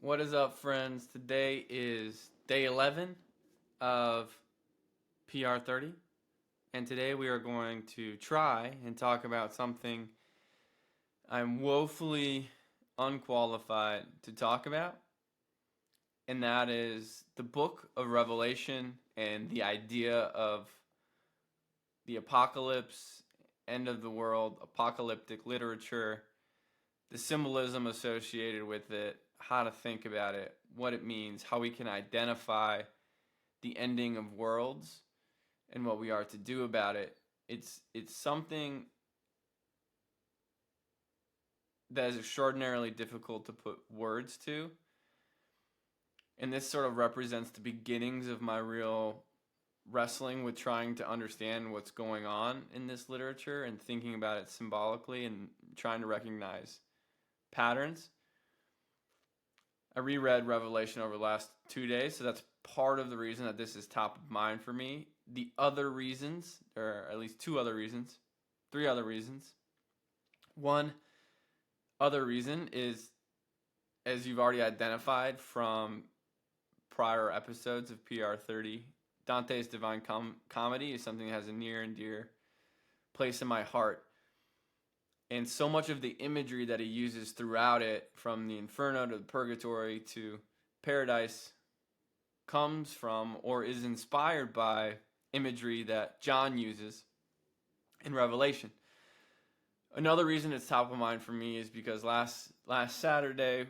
What is up, friends? Today is day 11 of PR30, and today we are going to try and talk about something I'm woefully unqualified to talk about, and that is the book of Revelation and the idea of the apocalypse, end of the world, apocalyptic literature, the symbolism associated with it, how to think about it, what it means, how we can identify the ending of worlds and what we are to do about it. It's something that is extraordinarily difficult to put words to. And this sort of represents the beginnings of my real wrestling with trying to understand what's going on in this literature and thinking about it symbolically and trying to recognize patterns. I reread Revelation over the last 2 days, so that's part of the reason that this is top of mind for me. The other reasons, or at least three other reasons. One other reason is, as you've already identified from prior episodes of PR30, Dante's Divine Comedy is something that has a near and dear place in my heart. And so much of the imagery that he uses throughout it, from the Inferno to the Purgatory to Paradise, comes from or is inspired by imagery that John uses in Revelation. Another reason it's top of mind for me is because last Saturday,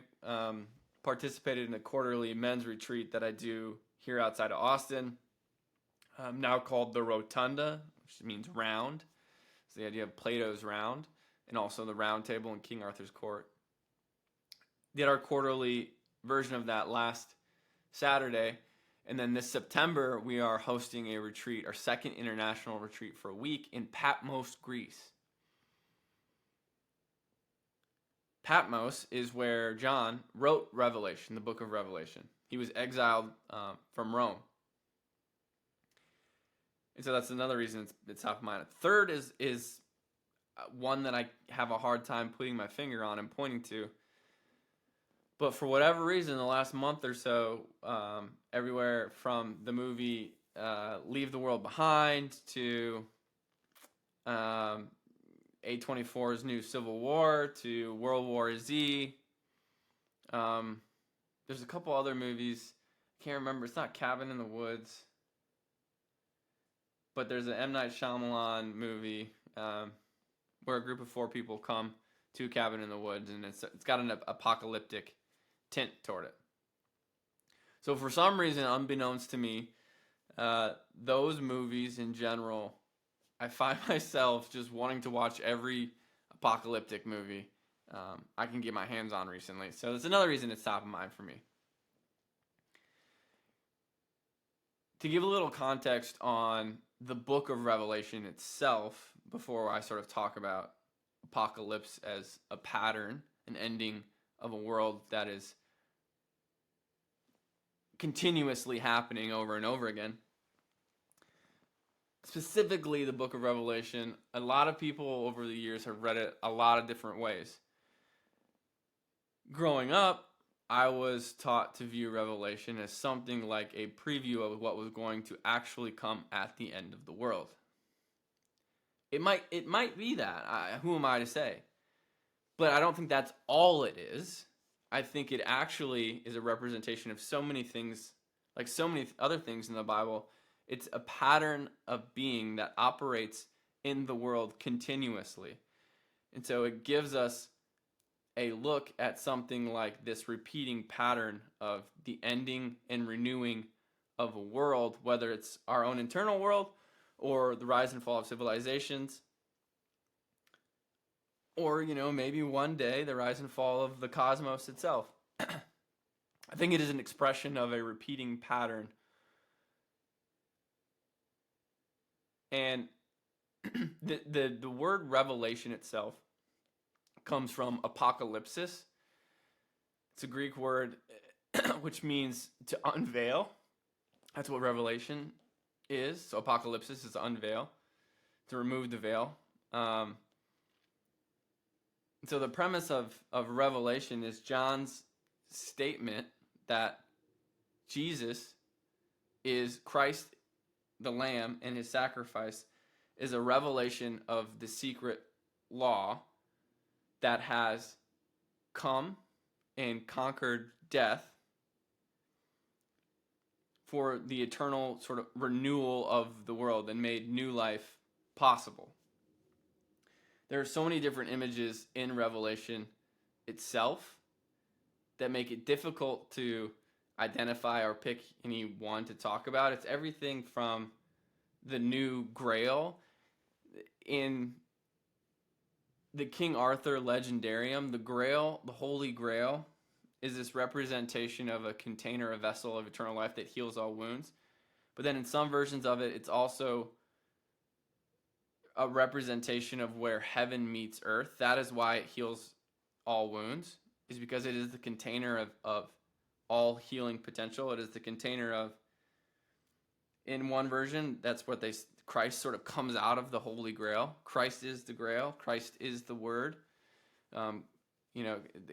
participated in a quarterly men's retreat that I do here outside of Austin, now called the Rotunda, which means round. It's the idea of Plato's round, and also the round table in King Arthur's court. Did our quarterly version of that last Saturday, and then this September we are hosting a retreat, our second international retreat for a week in Patmos, Greece. Patmos is where John wrote Revelation, the book of Revelation. He was exiled from Rome. And so that's another reason it's top of mind. Third is one that I have a hard time putting my finger on and pointing to. But for whatever reason, the last month or so, everywhere from the movie Leave the World Behind to A24's new Civil War to World War Z. There's a couple other movies. I can't remember. It's not Cabin in the Woods. But there's an M. Night Shyamalan movie where a group of 4 people come to a cabin in the woods, and it's got an apocalyptic tint toward it. So for some reason, unbeknownst to me, those movies in general, I find myself just wanting to watch every apocalyptic movie I can get my hands on recently. So that's another reason it's top of mind for me. To give a little context on the book of Revelation itself, before I sort of talk about apocalypse as a pattern, an ending of a world that is continuously happening over and over again. Specifically, the book of Revelation, a lot of people over the years have read it a lot of different ways. Growing up, I was taught to view Revelation as something like a preview of what was going to actually come at the end of the world. It might be that. Who am I to say? But I don't think that's all it is. I think it actually is a representation of so many things, like so many other things in the Bible. It's a pattern of being that operates in the world continuously. And so it gives us a look at something like this repeating pattern of the ending and renewing of a world, whether it's our own internal world or the rise and fall of civilizations, or, maybe one day the rise and fall of the cosmos itself. I think it is an expression of a repeating pattern. And the word revelation itself comes from apocalypsis. It's a Greek word which means to unveil. That's what revelation is. So apocalypsis is to unveil, to remove the veil. So the premise of Revelation is John's statement that Jesus is Christ, the Lamb, and his sacrifice is a revelation of the secret law that has come and conquered death for the eternal sort of renewal of the world and made new life possible. There are so many different images in Revelation itself that make it difficult to identify or pick any one to talk about. It's everything from the new Grail in the King Arthur legendarium. The Grail, the Holy Grail, is this representation of a container, a vessel of eternal life that heals all wounds. But then in some versions of it, it's also a representation of where heaven meets earth. That is why it heals all wounds, is because it is the container of all healing potential. It is the container of, in one version, that's what Christ sort of comes out of the Holy Grail. Christ is the Grail. Christ is the Word.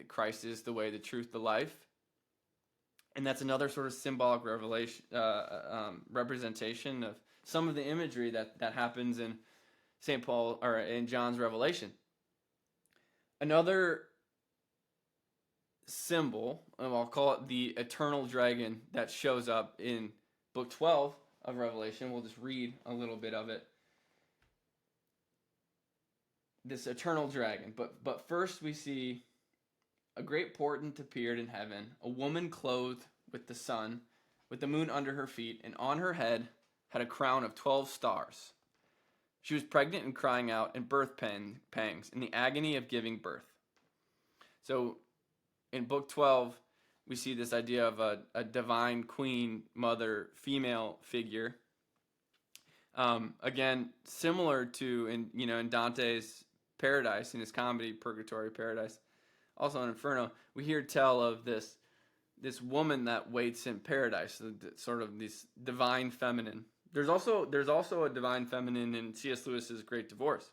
Christ is the way, the truth, the life. And that's another sort of symbolic representation of some of the imagery that happens in St. Paul, or in John's Revelation. Another symbol, and I'll call it the eternal dragon, that shows up in book 12 of Revelation. We'll just read a little bit of it. This eternal dragon. But first we see a great portent appeared in heaven, a woman clothed with the sun, with the moon under her feet, and on her head had a crown of 12 stars. She was pregnant and crying out in birth pangs, in the agony of giving birth. So in book 12, we see this idea of a divine queen, mother, female figure. Again, similar to in Dante's Paradise, in his comedy Purgatory Paradise, also in Inferno, we hear tell of this woman that waits in paradise, sort of this divine feminine. There's also a divine feminine in C.S. Lewis's Great Divorce.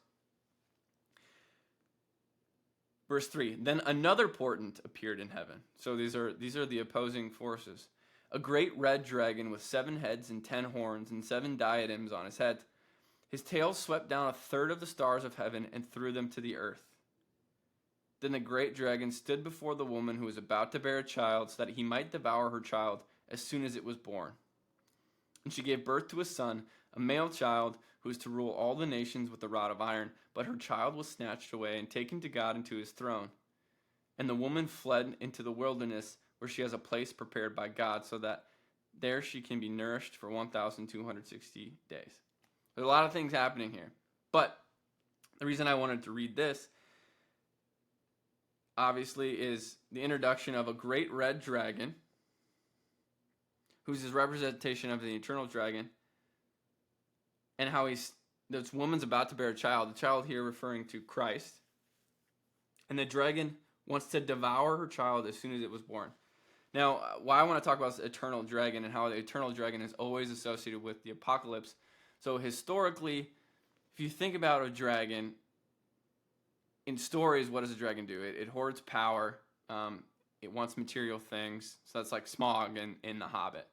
Verse 3, then another portent appeared in heaven. So these are the opposing forces. A great red dragon with 7 heads and 10 horns and 7 diadems on his head. His tail swept down a third of the stars of heaven and threw them to the earth. Then the great dragon stood before the woman who was about to bear a child, so that he might devour her child as soon as it was born. And she gave birth to a son, a male child, who was to rule all the nations with a rod of iron. But her child was snatched away and taken to God into his throne. And the woman fled into the wilderness, where she has a place prepared by God, so that there she can be nourished for 1,260 days. There's a lot of things happening here. But the reason I wanted to read this, obviously, is the introduction of a great red dragon, who's his representation of the eternal dragon, and how this woman's about to bear a child, the child here referring to Christ, and the dragon wants to devour her child as soon as it was born. Now, why I want to talk about this eternal dragon and how the eternal dragon is always associated with the apocalypse. So historically, if you think about a dragon, in stories, what does a dragon do? It hoards power. It wants material things. So that's like Smaug in The Hobbit.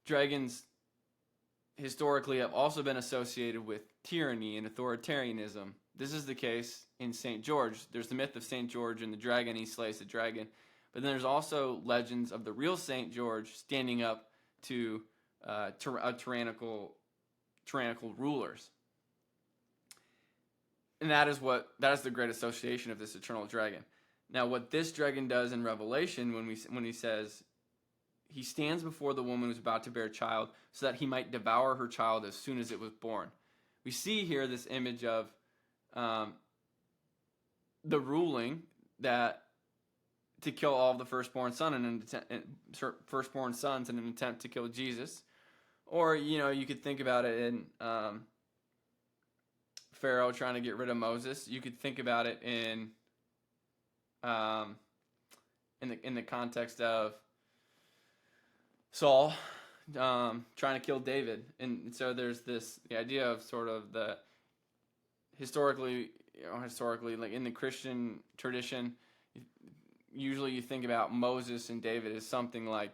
Dragons historically have also been associated with tyranny and authoritarianism. This is the case in St. George. There's the myth of St. George and the dragon. He slays the dragon. But then there's also legends of the real St. George standing up to tyrannical rulers. And that is the great association of this eternal dragon. Now, what this dragon does in Revelation, when he says he stands before the woman who's about to bear a child, so that he might devour her child as soon as it was born. We see here this image of the ruling that to kill all of the firstborn sons in an attempt to kill Jesus, or you could think about it in Pharaoh trying to get rid of Moses. You could think about it in the context of Saul trying to kill David. And so there's the idea of sort of the historically like in the Christian tradition, usually you think about Moses and David as something like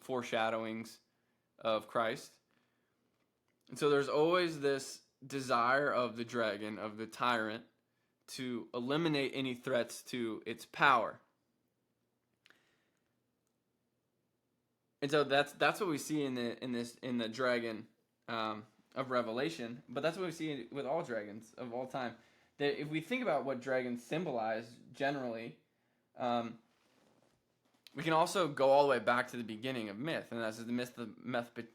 foreshadowings of Christ. And so there's always this desire of the dragon, of the tyrant, to eliminate any threats to its power. And so that's what we see in the dragon of Revelation, but that's what we see with all dragons of all time. That if we think about what dragons symbolize generally, we can also go all the way back to the beginning of myth, and that's the myth of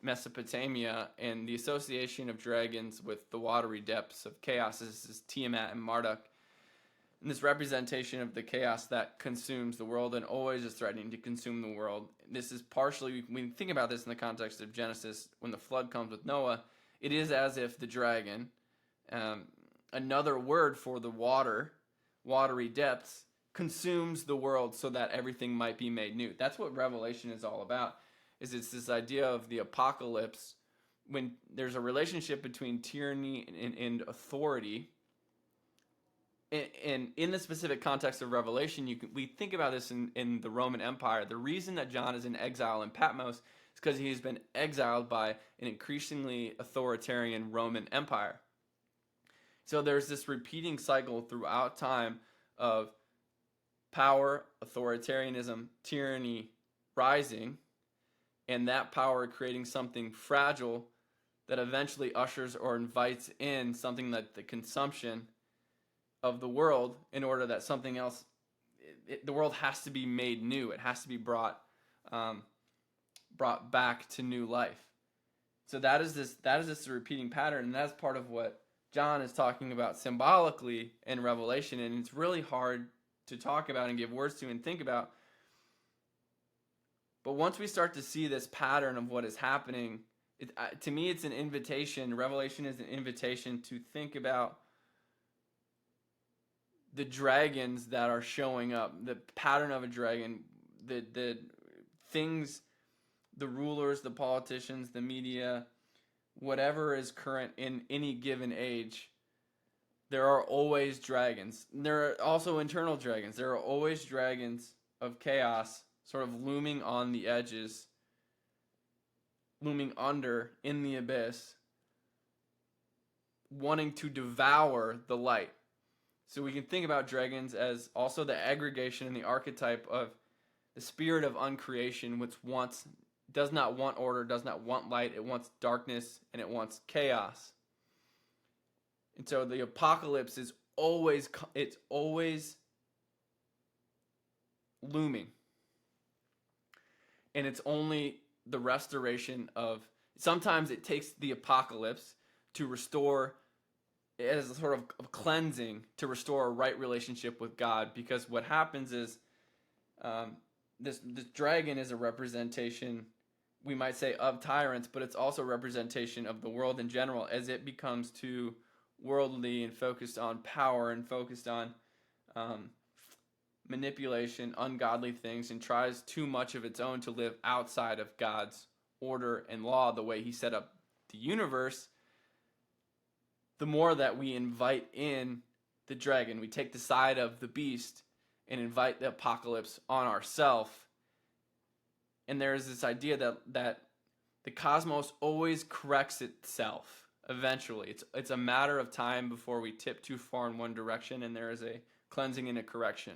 Mesopotamia and the association of dragons with the watery depths of chaos. This is Tiamat and Marduk. And this representation of the chaos that consumes the world and always is threatening to consume the world. This is partially, when we think about this in the context of Genesis, when the flood comes with Noah, it is as if the dragon, another word for the watery depths, consumes the world so that everything might be made new. That's what Revelation is all about. It's this idea of the apocalypse, when there's a relationship between tyranny and authority. And in the specific context of Revelation, we think about this in the Roman Empire. The reason that John is in exile in Patmos is because he's been exiled by an increasingly authoritarian Roman Empire. So there's this repeating cycle throughout time of power, authoritarianism, tyranny rising, and that power creating something fragile that eventually ushers or invites in something like the consumption of the world, in order that something else, the world has to be made new. It has to be brought back to new life. So that is this repeating pattern, and that's part of what John is talking about symbolically in Revelation, and it's really hard to talk about and give words to and think about. But once we start to see this pattern of what is happening, to me it's an invitation. Revelation is an invitation to think about the dragons that are showing up, the pattern of a dragon, the things, the rulers, the politicians, the media, whatever is current in any given age, there are always dragons. There are also internal dragons. There are always dragons of chaos sort of looming on the edges, looming under in the abyss, wanting to devour the light. So we can think about dragons as also the aggregation and the archetype of the spirit of uncreation, which does not want order, does not want light. It wants darkness and it wants chaos. And so the apocalypse is always looming. And it's only the restoration of, sometimes it takes the apocalypse to restore, as a sort of cleansing, to restore a right relationship with God. Because what happens is this dragon is a representation, we might say, of tyrants, but it's also a representation of the world in general, as it becomes too worldly and focused on power and focused on manipulation, ungodly things, and tries too much of its own to live outside of God's order and law, the way he set up the universe. The more that we invite in the dragon, we take the side of the beast and invite the apocalypse on ourselves. And there is this idea that the cosmos always corrects itself eventually. It's a matter of time before we tip too far in one direction, and there is a cleansing and a correction.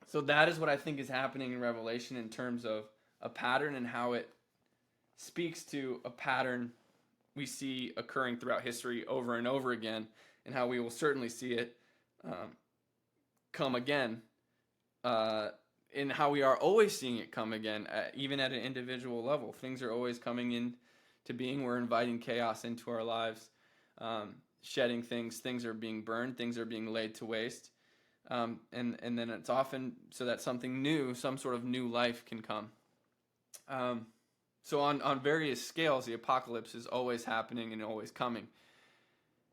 So that is what I think is happening in Revelation in terms of a pattern and how it speaks to a pattern we see occurring throughout history over and over again, and how we will certainly see it come again, and how we are always seeing it come again, even at an individual level. Things are always coming into being. We're inviting chaos into our lives, shedding things. Things are being burned. Things are being laid to waste. And then it's often so that something new, some sort of new life can come. So on various scales, the apocalypse is always happening and always coming.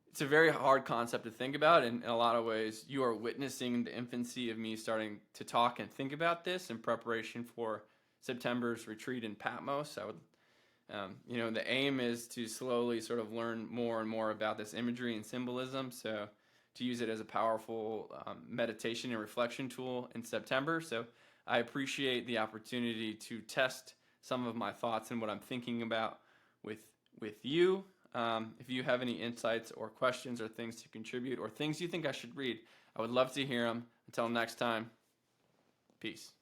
It's a very hard concept to think about, and in a lot of ways, you are witnessing the infancy of me starting to talk and think about this in preparation for September's retreat in Patmos. I would, the aim is to slowly sort of learn more and more about this imagery and symbolism. So to use it as a powerful meditation and reflection tool in September. So I appreciate the opportunity to test some of my thoughts and what I'm thinking about with you. If you have any insights or questions or things to contribute or things you think I should read, I would love to hear them. Until next time, peace.